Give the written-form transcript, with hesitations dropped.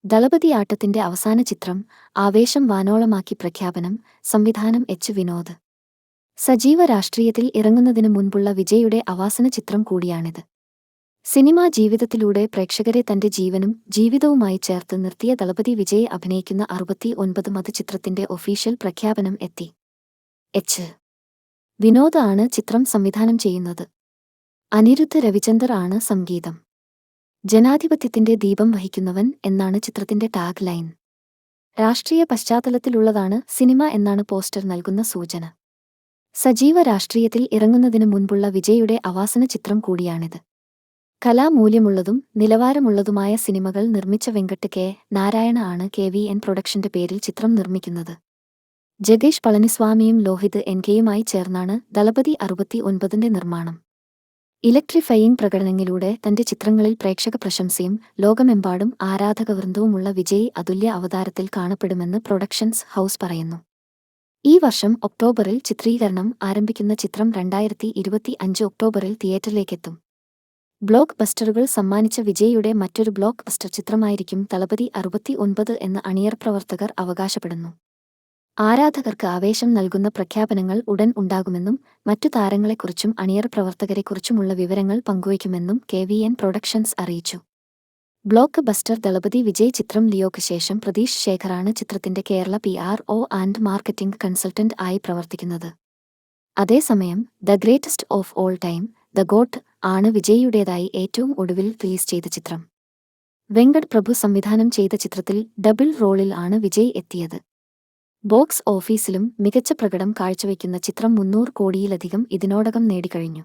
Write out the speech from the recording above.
ദളപതിയാട്ടത്തിന്റെ അവസാന ചിത്രം ആവേശം വാനോളമാക്കി പ്രഖ്യാപനം. സംവിധാനം എച്ച് വിനോദ്. സജീവ രാഷ്ട്രീയത്തിൽ ഇറങ്ങുന്നതിനു മുൻപുള്ള വിജയുടെ അവസാന ചിത്രം കൂടിയാണിത്. സിനിമാ ജീവിതത്തിലൂടെ പ്രേക്ഷകരെ തന്റെ ജീവനും ജീവിതവുമായി ചേർത്ത് നിർത്തിയ ദളപതി വിജയ് അഭിനയിക്കുന്ന 69 ചിത്രത്തിന്റെ ഒഫീഷ്യൽ പ്രഖ്യാപനം എത്തി. എച്ച് വിനോദ് ആണ് ചിത്രം സംവിധാനം ചെയ്യുന്നത്. അനിരുദ്ധ് രവിചന്ദർ ആണ് സംഗീതം. ജനാധിപത്യത്തിന്റെ ദീപം വഹിക്കുന്നവൻ എന്നാണ് ചിത്രത്തിന്റെ ടാഗ് ലൈൻ. രാഷ്ട്രീയ പശ്ചാത്തലത്തിലുള്ളതാണ് സിനിമ എന്നാണ് പോസ്റ്റർ നൽകുന്ന സൂചന. സജീവ രാഷ്ട്രീയത്തിൽ ഇറങ്ങുന്നതിനു മുൻപുള്ള വിജയുടെ അവസാന ചിത്രം കൂടിയാണിത്. കലാമൂല്യമുള്ളതും നിലവാരമുള്ളതുമായ സിനിമകൾ നിർമ്മിച്ച വെങ്കട്ട് കെ. നാരായണ ആണ് KVN പ്രൊഡക്ഷന്റെ പേരിൽ ചിത്രം നിർമ്മിക്കുന്നത്. ജഗേഷ് പളനിസ്വാമിയും ലോഹിത് NKയുമായി ചേർന്നാണ് ദളപതി 69ന്റെ നിർമ്മാണം. ഇലക്ട്രിഫയിങ് പ്രകടനങ്ങളിലൂടെ തന്റെ ചിത്രങ്ങളിൽ പ്രേക്ഷക പ്രശംസയും ലോകമെമ്പാടും ആരാധകവൃന്ദവുമുള്ള വിജയ് അതുല്യ അവതാരത്തിൽ കാണപ്പെടുമെന്ന് പ്രൊഡക്ഷൻസ് ഹൗസ് പറയുന്നു. ഈ വർഷം ഒക്ടോബറിൽ ചിത്രീകരണം ആരംഭിക്കുന്ന ചിത്രം 2025 ഒക്ടോബറിൽ തിയേറ്ററിലേക്കെത്തും. ബ്ലോക്ക് ബസ്റ്ററുകൾ സമ്മാനിച്ച വിജയ്യുടെ മറ്റൊരു ബ്ലോക്ക് ബസ്റ്റർ ചിത്രമായിരിക്കും ദളപതി 69 എന്ന് അണിയർ പ്രവർത്തകർ അവകാശപ്പെടുന്നു. ആരാധകർക്ക് ആവേശം നൽകുന്ന പ്രഖ്യാപനങ്ങൾ ഉടൻ ഉണ്ടാകുമെന്നും മറ്റു താരങ്ങളെക്കുറിച്ചും അണിയർ പ്രവർത്തകരെക്കുറിച്ചുമുള്ള വിവരങ്ങൾ പങ്കുവയ്ക്കുമെന്നും KVN പ്രൊഡക്ഷൻസ് അറിയിച്ചു. ബ്ലോക്ക് ബസ്റ്റർ ദളപതി വിജയ് ചിത്രം ലിയോയ്ക്ക് ശേഷം പ്രതീഷ് ശേഖറാണ് ചിത്രത്തിന്റെ Kerala PRO and marketing consultant ആയി പ്രവർത്തിക്കുന്നത്. അതേസമയം the greatest of all time the got ആണ് വിജയ്യുടേതായി ഏറ്റവും ഒടുവിൽ റിലീസ് ചെയ്ത ചിത്രം. വെങ്കട് പ്രഭു സംവിധാനം ചെയ്ത ചിത്രത്തിൽ ഡബിൾ റോളിൽ ആണ് വിജയ് എത്തിയത്. ബോക്സ് ഓഫീസിലും മികച്ച പ്രകടനം കാഴ്ചവെക്കുന്ന ചിത്രം 300 കോടിയിലധികം ഇതിനോടകം നേടിക്കഴിഞ്ഞു.